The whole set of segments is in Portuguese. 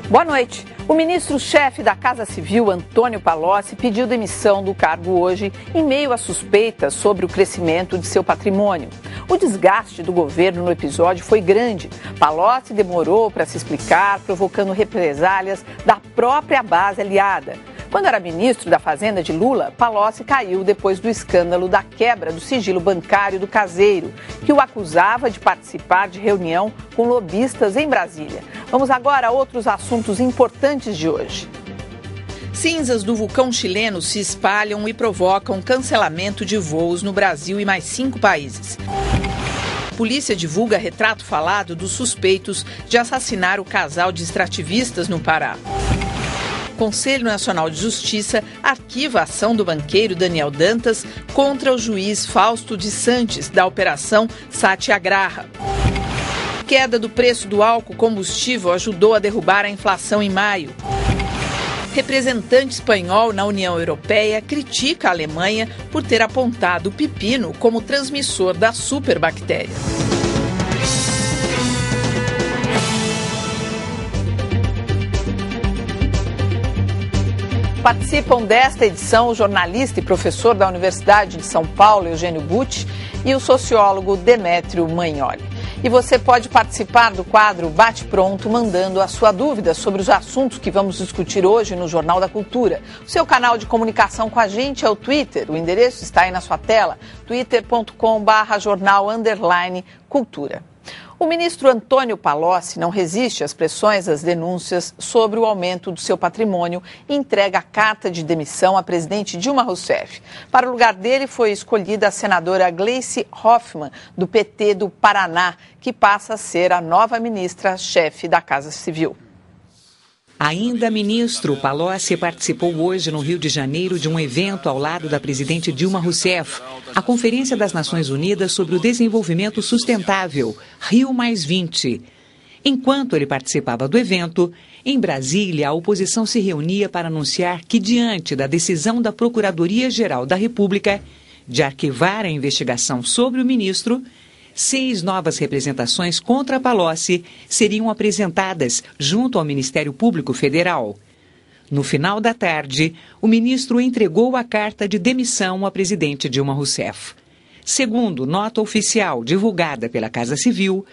Boa noite. O ministro-chefe da Casa Civil, Antônio Palocci, pediu demissão do cargo hoje em meio a suspeitas sobre o crescimento de seu patrimônio. O desgaste do governo no episódio foi grande. Palocci demorou para se explicar, provocando represálias da própria base aliada. Quando era ministro da Fazenda de Lula, Palocci caiu depois do escândalo da quebra do sigilo bancário do caseiro, que o acusava de participar de reunião com lobistas em Brasília. Vamos agora a outros assuntos importantes de hoje. Cinzas do vulcão chileno se espalham e provocam cancelamento de voos no Brasil e mais 5 países. A polícia divulga retrato falado dos suspeitos de assassinar o casal de extrativistas no Pará. O Conselho Nacional de Justiça arquiva a ação do banqueiro Daniel Dantas contra o juiz Fausto de Santos, da Operação Satyagraha. A queda do preço do álcool combustível ajudou a derrubar a inflação em maio. Representante espanhol na União Europeia critica a Alemanha por ter apontado o pepino como transmissor da superbactéria. Participam desta edição o jornalista e professor da Universidade de São Paulo, Eugênio Butti, e o sociólogo Demétrio Magnoli. E você pode participar do quadro Bate Pronto mandando a sua dúvida sobre os assuntos que vamos discutir hoje no Jornal da Cultura. O seu canal de comunicação com a gente é o Twitter, o endereço está aí na sua tela, twitter.com/jornal_cultura. O ministro Antônio Palocci não resiste às pressões das denúncias sobre o aumento do seu patrimônio e entrega a carta de demissão à presidente Dilma Rousseff. Para o lugar dele foi escolhida a senadora Gleice Hoffmann, do PT do Paraná, que passa a ser a nova ministra-chefe da Casa Civil. Ainda ministro, Palocci participou hoje no Rio de Janeiro de um evento ao lado da presidente Dilma Rousseff, a Conferência das Nações Unidas sobre o Desenvolvimento Sustentável, Rio+20. Enquanto ele participava do evento, em Brasília, a oposição se reunia para anunciar que, diante da decisão da Procuradoria-Geral da República de arquivar a investigação sobre o ministro, 6 novas representações contra Palocci seriam apresentadas junto ao Ministério Público Federal. No final da tarde, o ministro entregou a carta de demissão à presidente Dilma Rousseff. Segundo nota oficial divulgada pela Casa Civil,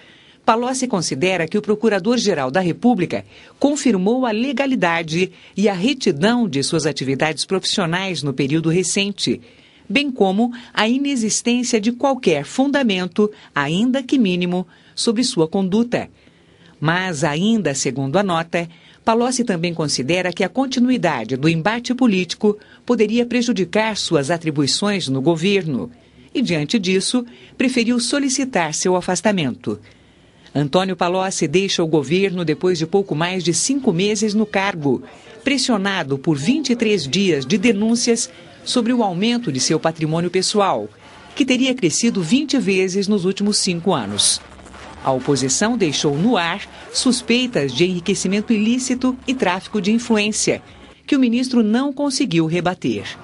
Palocci considera que o Procurador-Geral da República confirmou a legalidade e a retidão de suas atividades profissionais no período recente, bem como a inexistência de qualquer fundamento, ainda que mínimo, sobre sua conduta. Mas, ainda segundo a nota, Palocci também considera que a continuidade do embate político poderia prejudicar suas atribuições no governo e, diante disso, preferiu solicitar seu afastamento. Antônio Palocci deixa o governo depois de pouco mais de 5 meses no cargo, pressionado por 23 dias de denúncias sobre o aumento de seu patrimônio pessoal, que teria crescido 20 vezes nos últimos 5 anos. A oposição deixou no ar suspeitas de enriquecimento ilícito e tráfico de influência, que o ministro não conseguiu rebater.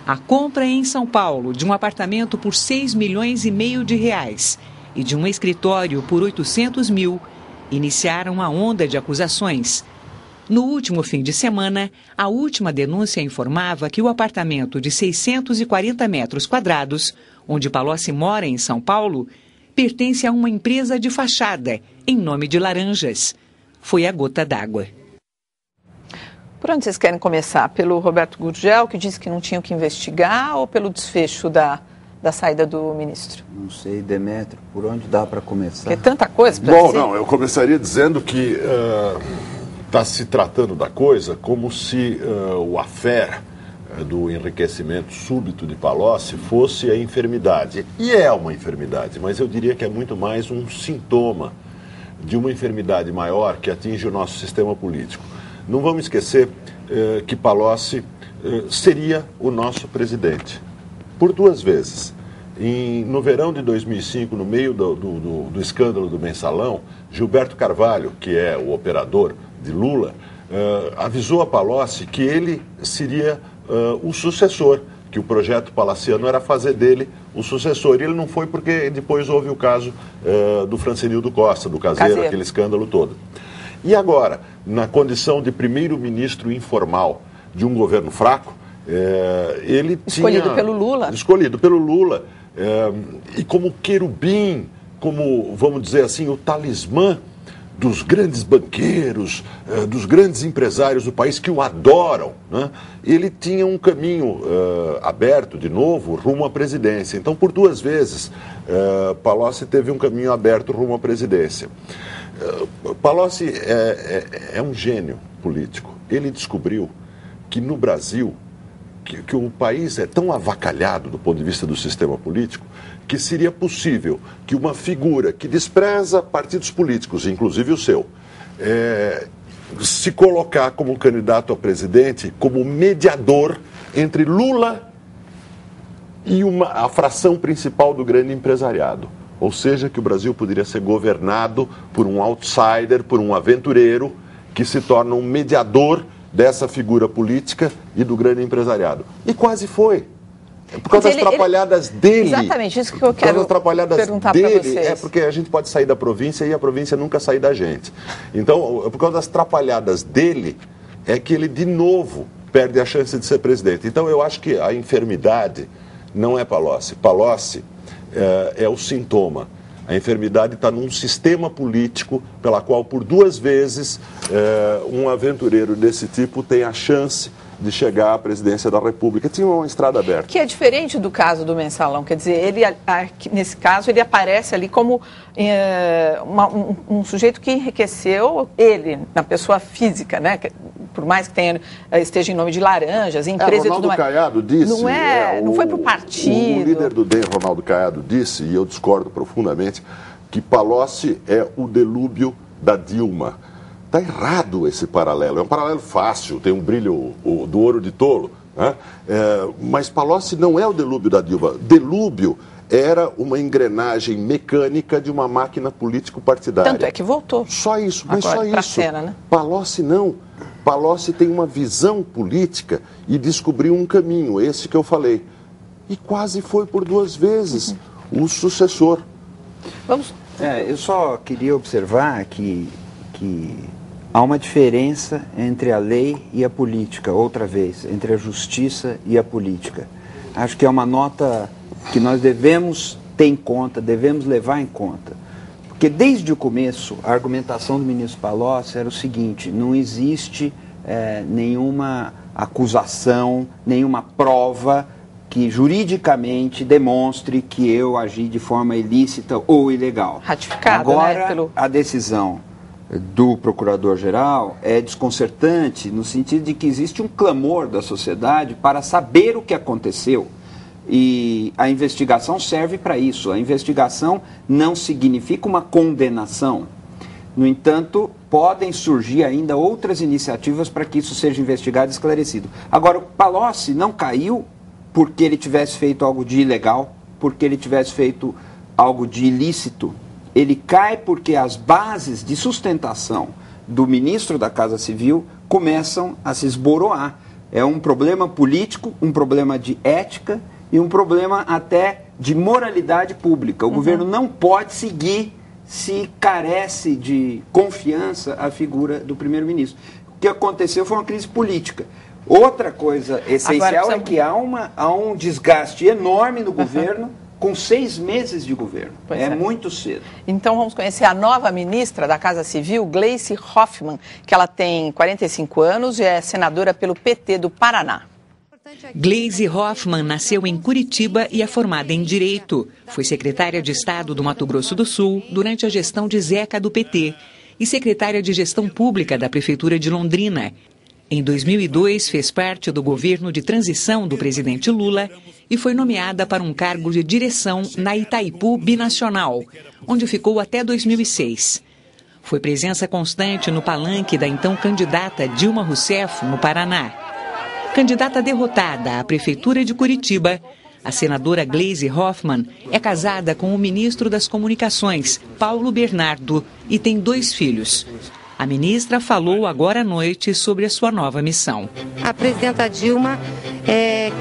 A compra em São Paulo de um apartamento por R$6,5 milhões e de um escritório por R$800 mil iniciaram a onda de acusações. No último fim de semana, a última denúncia informava que o apartamento de 640 metros quadrados, onde Palocci mora em São Paulo, pertence a uma empresa de fachada, em nome de Laranjas. Foi a gota d'água. Por onde vocês querem começar? Pelo Roberto Gurgel, que disse que não tinha o que investigar, ou pelo desfecho da saída do ministro? Não sei, Demétrio, por onde dá para começar? Porque é tanta coisa para dizer. Bom, não, eu começaria dizendo que está se tratando da coisa como se o affair do enriquecimento súbito de Palocci fosse a enfermidade. E é uma enfermidade, mas eu diria que é muito mais um sintoma de uma enfermidade maior que atinge o nosso sistema político. Não vamos esquecer que Palocci seria o nosso presidente, por 2 vezes. No verão de 2005, no meio do escândalo do Mensalão, Gilberto Carvalho, que é o operador de Lula, avisou a Palocci que ele seria o sucessor, que o projeto palaciano era fazer dele o sucessor. E ele não foi porque depois houve o caso do Francenildo Costa, do caseiro, aquele escândalo todo. E agora, na condição de primeiro-ministro informal de um governo fraco, ele escolhido pelo Lula. Escolhido pelo Lula. E como querubim, como, vamos dizer assim, o talismã dos grandes banqueiros, dos grandes empresários do país que o adoram, né? Ele tinha um caminho aberto, de novo, rumo à presidência. Então, por 2 vezes, Palocci teve um caminho aberto rumo à presidência. Palocci é um gênio político. Ele descobriu que no Brasil, que o país é tão avacalhado do ponto de vista do sistema político, que seria possível que uma figura que despreza partidos políticos, inclusive o seu, se colocar como candidato a presidente, como mediador entre Lula e a fração principal do grande empresariado. Ou seja, que o Brasil poderia ser governado por um outsider, por um aventureiro, que se torna um mediador dessa figura política e do grande empresariado. E quase foi. Por causa das atrapalhadas dele. Exatamente, isso que eu quero perguntar para vocês. É porque a gente pode sair da província e a província nunca sair da gente. Então, por causa das atrapalhadas dele, é que ele de novo perde a chance de ser presidente. Então, eu acho que a enfermidade não é Palocci. Palocci é o sintoma. A enfermidade está num sistema político pela qual, por 2 vezes, um aventureiro desse tipo tem a chance de chegar à presidência da República. Tinha uma estrada aberta. Que é diferente do caso do Mensalão. Quer dizer, ele, nesse caso, ele aparece ali como um sujeito que enriqueceu ele, na pessoa física, né? Por mais que esteja em nome de laranjas, empresa e tudo mais. Ronaldo Caiado disse... Não foi para o partido. O líder do DEM, Ronaldo Caiado, disse, e eu discordo profundamente, que Palocci é o delúbio da Dilma. Está errado esse paralelo. É um paralelo fácil, tem um brilho do ouro de tolo. Né? Mas Palocci não é o delúbio da Dilma. Delúbio era uma engrenagem mecânica de uma máquina político-partidária. Tanto é que voltou. Só isso, mas agora, só isso. Cena, né? Palocci não. Palocci tem uma visão política e descobriu um caminho, esse que eu falei. E quase foi por 2 vezes o sucessor. Vamos. Eu só queria observar que há uma diferença entre a lei e a política, outra vez, entre a justiça e a política. Acho que é uma nota que nós devemos ter em conta, devemos levar em conta. Porque desde o começo, a argumentação do ministro Palocci era o seguinte: não existe nenhuma acusação, nenhuma prova que juridicamente demonstre que eu agi de forma ilícita ou ilegal. Ratificado, agora, né, a decisão do procurador-geral é desconcertante no sentido de que existe um clamor da sociedade para saber o que aconteceu. E a investigação serve para isso. A investigação não significa uma condenação. No entanto, podem surgir ainda outras iniciativas para que isso seja investigado e esclarecido. Agora, o Palocci não caiu porque ele tivesse feito algo de ilegal, porque ele tivesse feito algo de ilícito. Ele cai porque as bases de sustentação do ministro da Casa Civil começam a se esboroar. É um problema político, um problema de ética e um problema até de moralidade pública. O governo não pode seguir se carece de confiança a figura do primeiro-ministro. O que aconteceu foi uma crise política. Outra coisa essencial é que há um desgaste enorme no governo com 6 meses de governo. É muito cedo. Então vamos conhecer a nova ministra da Casa Civil, Gleisi Hoffmann, que ela tem 45 anos e é senadora pelo PT do Paraná. Gleisi Hoffmann nasceu em Curitiba e é formada em Direito. Foi secretária de Estado do Mato Grosso do Sul durante a gestão de Zeca do PT e secretária de Gestão Pública da Prefeitura de Londrina. Em 2002, fez parte do governo de transição do presidente Lula e foi nomeada para um cargo de direção na Itaipu Binacional, onde ficou até 2006. Foi presença constante no palanque da então candidata Dilma Rousseff, no Paraná. Candidata derrotada à Prefeitura de Curitiba, a senadora Gleisi Hoffmann é casada com o ministro das Comunicações, Paulo Bernardo, e tem 2 filhos. A ministra falou agora à noite sobre a sua nova missão. A presidenta Dilma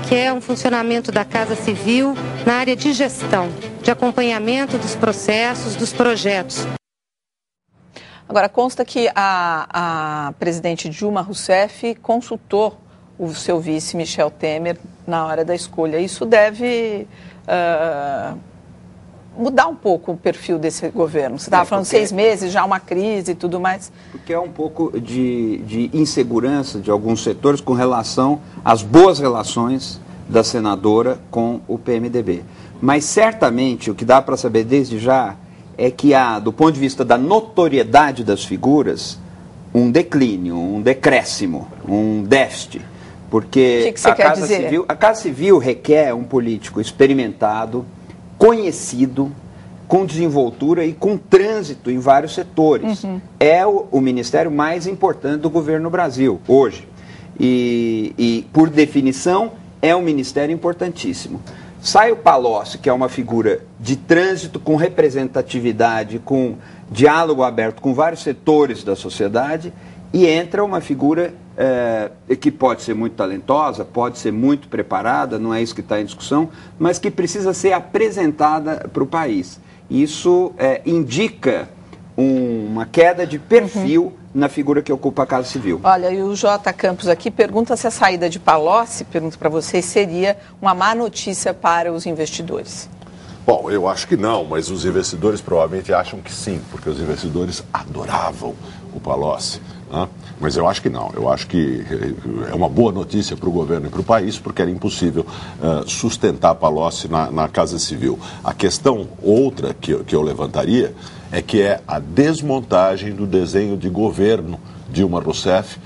quer um funcionamento da Casa Civil na área de gestão, de acompanhamento dos processos, dos projetos. Agora, consta que a presidente Dilma Rousseff consultou o seu vice, Michel Temer, na hora da escolha. Isso deve mudar um pouco o perfil desse governo. Você estava falando 6 meses, já uma crise e tudo mais. Porque é um pouco de insegurança de alguns setores com relação às boas relações da senadora com o PMDB. Mas certamente o que dá para saber desde já é que há, do ponto de vista da notoriedade das figuras, um declínio, um decréscimo, um déficit. Porque o que você quer dizer? A Casa Civil requer um político experimentado, conhecido, com desenvoltura e com trânsito em vários setores. É o ministério mais importante do governo no Brasil, hoje. E por definição, é um ministério importantíssimo. Sai o Palocci, que é uma figura de trânsito com representatividade, com diálogo aberto com vários setores da sociedade, e entra uma figura que pode ser muito talentosa, pode ser muito preparada, não é isso que está em discussão, mas que precisa ser apresentada para o país. Isso indica uma queda de perfil na figura que ocupa a Casa Civil. Olha, e o J. Campos aqui pergunta se a saída de Palocci, pergunto para vocês, seria uma má notícia para os investidores. Bom, eu acho que não, mas os investidores provavelmente acham que sim, porque os investidores adoravam o Palocci. Né? Mas eu acho que não. Eu acho que é uma boa notícia para o governo e para o país, porque era impossível sustentar Palocci na Casa Civil. A questão outra que eu levantaria é que é a desmontagem do desenho de governo Dilma Rousseff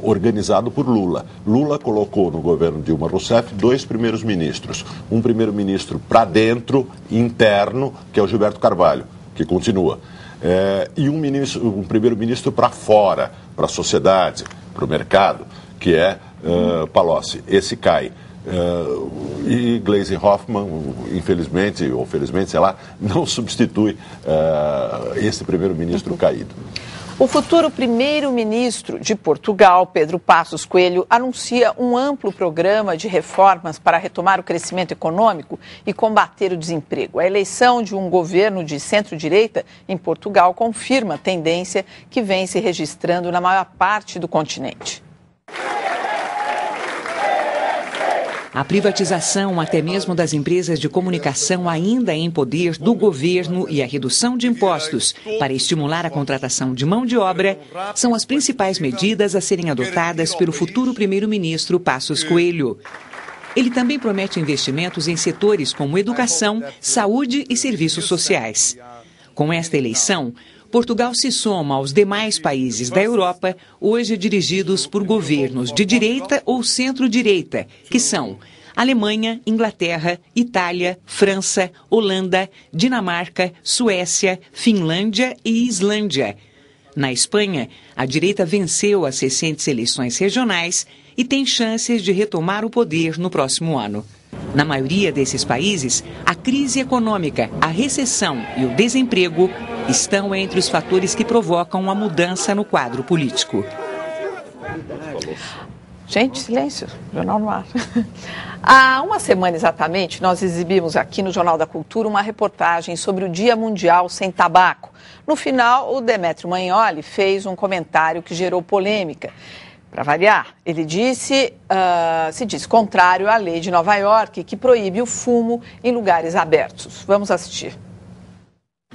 organizado por Lula. Lula colocou no governo Dilma Rousseff 2 primeiros ministros. Um primeiro-ministro para dentro, interno, que é o Gilberto Carvalho, que continua. E um primeiro-ministro para fora, para a sociedade, para o mercado, que é Palocci. Esse cai. E Gleisi Hoffmann, infelizmente, ou felizmente, sei lá, não substitui esse primeiro-ministro caído. O futuro primeiro-ministro de Portugal, Pedro Passos Coelho, anuncia um amplo programa de reformas para retomar o crescimento econômico e combater o desemprego. A eleição de um governo de centro-direita em Portugal confirma a tendência que vem se registrando na maior parte do continente. A privatização, até mesmo das empresas de comunicação, ainda em poder do governo e a redução de impostos para estimular a contratação de mão de obra são as principais medidas a serem adotadas pelo futuro primeiro-ministro Passos Coelho. Ele também promete investimentos em setores como educação, saúde e serviços sociais. Com esta eleição, Portugal se soma aos demais países da Europa, hoje dirigidos por governos de direita ou centro-direita, que são Alemanha, Inglaterra, Itália, França, Holanda, Dinamarca, Suécia, Finlândia e Islândia. Na Espanha, a direita venceu as recentes eleições regionais e tem chances de retomar o poder no próximo ano. Na maioria desses países, a crise econômica, a recessão e o desemprego estão entre os fatores que provocam uma mudança no quadro político. Gente, silêncio, Jornal no Ar. Há uma semana exatamente, nós exibimos aqui no Jornal da Cultura uma reportagem sobre o Dia Mundial Sem Tabaco. No final, o Demetrio Magnoli fez um comentário que gerou polêmica. Para variar, ele se disse contrário à lei de Nova York, que proíbe o fumo em lugares abertos. Vamos assistir.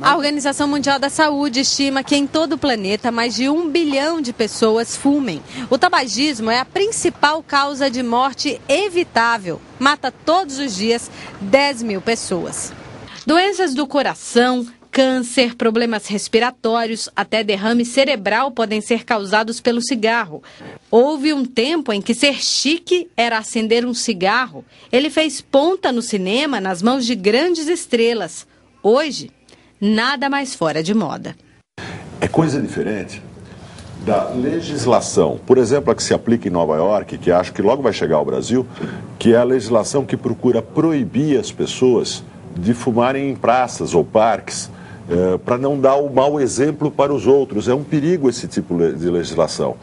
A Organização Mundial da Saúde estima que em todo o planeta mais de 1 bilhão de pessoas fumem. O tabagismo é a principal causa de morte evitável. Mata todos os dias 10 mil pessoas. Doenças do coração, câncer, problemas respiratórios, até derrame cerebral podem ser causados pelo cigarro. Houve um tempo em que ser chique era acender um cigarro. Ele fez ponta no cinema nas mãos de grandes estrelas. Hoje, nada mais fora de moda. É coisa diferente da legislação, por exemplo, a que se aplica em Nova York, que acho que logo vai chegar ao Brasil, que é a legislação que procura proibir as pessoas de fumarem em praças ou parques, para não dar o mau exemplo para os outros. É um perigo esse tipo de legislação,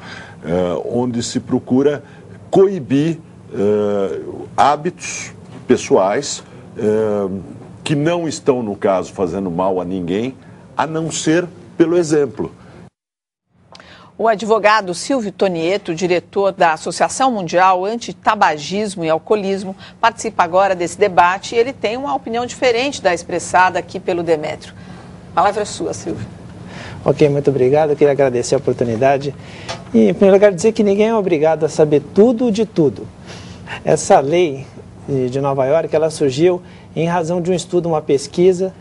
onde se procura coibir hábitos pessoais que não estão, no caso, fazendo mal a ninguém, a não ser pelo exemplo. O advogado Silvio Tonieto, diretor da Associação Mundial Anti-Tabagismo e Alcoolismo, participa agora desse debate e ele tem uma opinião diferente da expressada aqui pelo Demétrio. A palavra é sua, Silvio. Ok, muito obrigado. Eu queria agradecer a oportunidade. E, em primeiro lugar, dizer que ninguém é obrigado a saber tudo de tudo. Essa lei de Nova York, ela surgiu em razão de um estudo, uma pesquisa,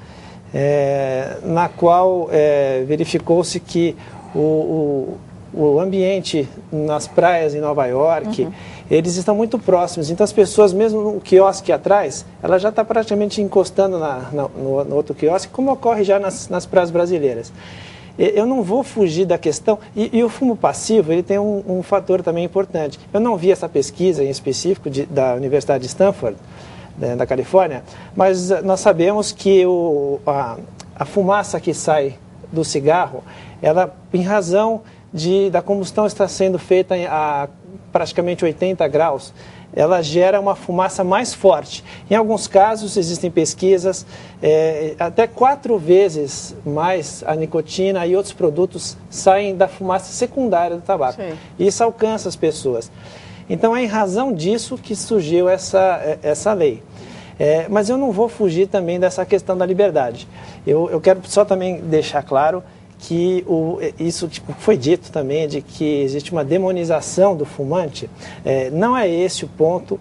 na qual verificou-se que o ambiente nas praias em Nova York, eles estão muito próximos. Então, as pessoas, mesmo no quiosque atrás, ela já está praticamente encostando no outro quiosque, como ocorre já nas praias brasileiras. Eu não vou fugir da questão, e o fumo passivo ele tem um fator também importante. Eu não vi essa pesquisa em específico da Universidade de Stanford, da Califórnia, mas nós sabemos que a fumaça que sai do cigarro, ela, em razão da combustão estar sendo feita a praticamente 80 graus, ela gera uma fumaça mais forte. Em alguns casos, existem pesquisas, até 4 vezes mais a nicotina e outros produtos saem da fumaça secundária do tabaco. Sim. E isso alcança as pessoas. Então, é em razão disso que surgiu essa lei. Mas eu não vou fugir também dessa questão da liberdade. Eu quero só também deixar claro que isso foi dito também, de que existe uma demonização do fumante. Não é esse o ponto.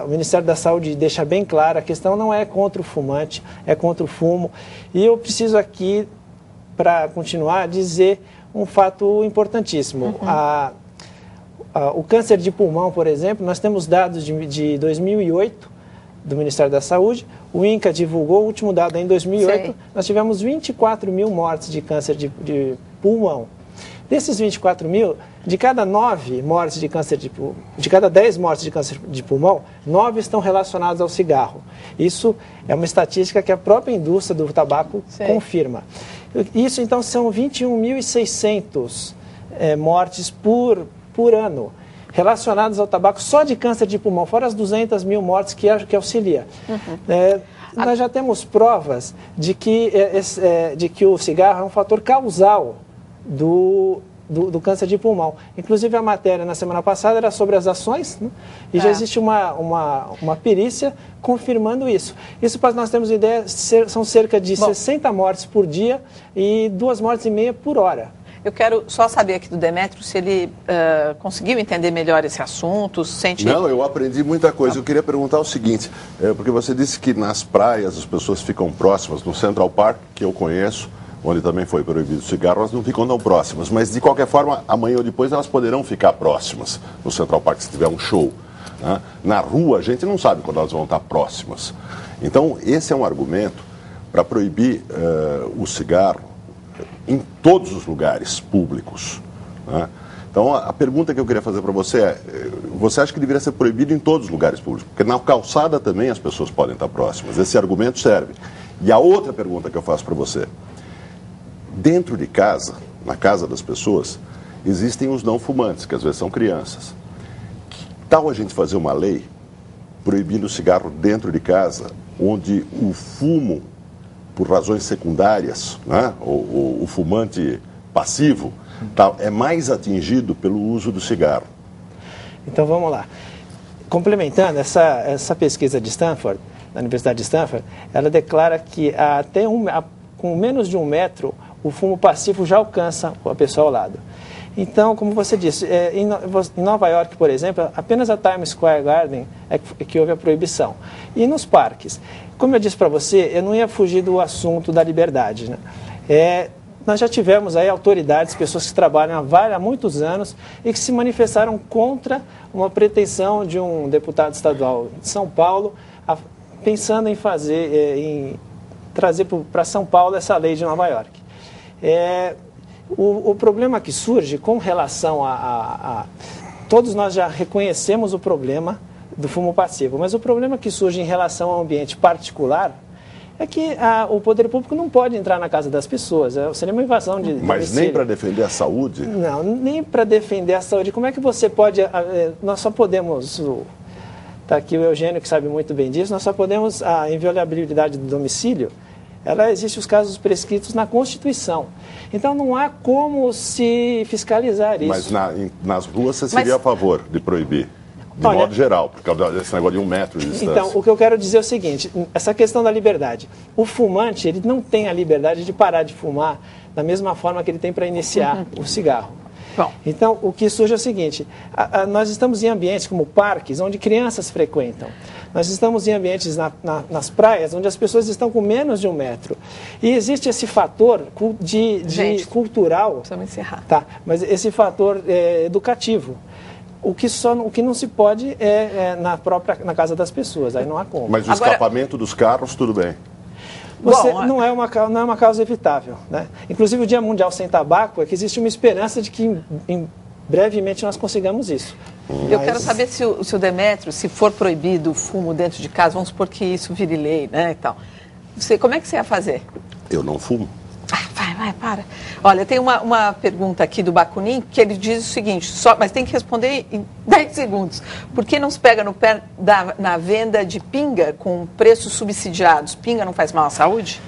O Ministério da Saúde deixa bem claro, a questão não é contra o fumante, é contra o fumo. E eu preciso aqui, para continuar, dizer um fato importantíssimo. O câncer de pulmão, por exemplo, nós temos dados de 2008, do Ministério da Saúde. O INCA divulgou o último dado em 2008. Sim. Nós tivemos 24 mil mortes de câncer de pulmão. Desses 24 mil, de cada 9 mortes de câncer de cada 10 mortes de câncer de pulmão, 9 estão relacionadas ao cigarro. Isso é uma estatística que a própria indústria do tabaco confirma. Isso, então, são 21.600 mortes por ano relacionados ao tabaco, só de câncer de pulmão, fora as 200 mil mortes que auxilia. Nós já temos provas de que o cigarro é um fator causal do câncer de pulmão. Inclusive, a matéria na semana passada era sobre as ações, né? E já existe uma perícia confirmando isso. Isso, para nós termos ideia, são cerca de 60 mortes por dia e 2,5 mortes por hora. Eu quero só saber aqui do Demétrio se ele conseguiu entender melhor esse assunto, sente... Não, eu aprendi muita coisa. Eu queria perguntar o seguinte, porque você disse que nas praias as pessoas ficam próximas, no Central Park, que eu conheço, onde também foi proibido o cigarro, elas não ficam tão próximas. Mas, de qualquer forma, amanhã ou depois elas poderão ficar próximas no Central Park, se tiver um show. Né? Na rua, a gente não sabe quando elas vão estar próximas. Então, esse é um argumento para proibir o cigarro em todos os lugares públicos. Né? Então, a pergunta que eu queria fazer para você é, você acha que deveria ser proibido em todos os lugares públicos? Porque na calçada também as pessoas podem estar próximas. Esse argumento serve. E a outra pergunta que eu faço para você, dentro de casa, na casa das pessoas, existem os não fumantes, que às vezes são crianças. Que tal a gente fazer uma lei proibindo o cigarro dentro de casa, onde o fumo, por razões secundárias, né? o fumante passivo, é mais atingido pelo uso do cigarro? Então, vamos lá. Complementando, essa pesquisa de Stanford, da Universidade de Stanford, ela declara que com menos de 1 metro, o fumo passivo já alcança a pessoa ao lado. Então, como você disse, em Nova York, por exemplo, apenas a Times Square Garden é que houve a proibição. E nos parques, como eu disse para você, eu não ia fugir do assunto da liberdade, né? Nós já tivemos aí autoridades, pessoas que trabalham há muitos anos e que se manifestaram contra uma pretensão de um deputado estadual de São Paulo, pensando em trazer para São Paulo essa lei de Nova York. O problema que surge com relação todos nós já reconhecemos o problema do fumo passivo, mas o problema que surge em relação ao ambiente particular é que o poder público não pode entrar na casa das pessoas. Seria uma invasão de... Mas nem para defender a saúde? Não, nem para defender a saúde. Como é que você pode... Nós só podemos... Está aqui o Eugênio, que sabe muito bem disso. Nós só podemos, a inviolabilidade do domicílio, ela existe os casos prescritos na Constituição. Então não há como se fiscalizar isso. Mas nas ruas você seria a favor de proibir? De modo geral, por causa desse negócio de 1 metro de distância. Então, o que eu quero dizer é o seguinte, essa questão da liberdade. O fumante, ele não tem a liberdade de parar de fumar da mesma forma que ele tem para iniciar o cigarro. Bom. Então, o que surge é o seguinte, nós estamos em ambientes como parques, onde crianças frequentam. Nós estamos em ambientes nas praias, onde as pessoas estão com menos de 1 metro. E existe esse fator de cultural. Precisamos encerrar. Tá, mas esse fator educativo. O que não se pode na casa das pessoas, aí não há como. Mas o escapamento dos carros, tudo bem. Não é uma causa evitável, né? Inclusive o Dia Mundial Sem Tabaco é que existe uma esperança de que brevemente nós consigamos isso. Eu quero saber se o Demétrio, se for proibido o fumo dentro de casa, vamos supor que isso vire lei, né, e tal. Como é que você ia fazer? Eu não fumo. Vai, para. Olha, tem uma pergunta aqui do Bakunin, que ele diz o seguinte, mas tem que responder em 10 segundos. Por que não se pega no pé na venda de pinga com preços subsidiados? Pinga não faz mal à saúde?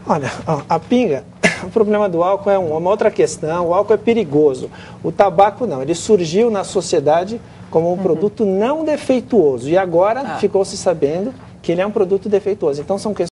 Olha, a pinga, o problema do álcool é uma outra questão, o álcool é perigoso. O tabaco não, ele surgiu na sociedade como um produto não defeituoso e agora ficou se sabendo que ele é um produto defeituoso. Então são questões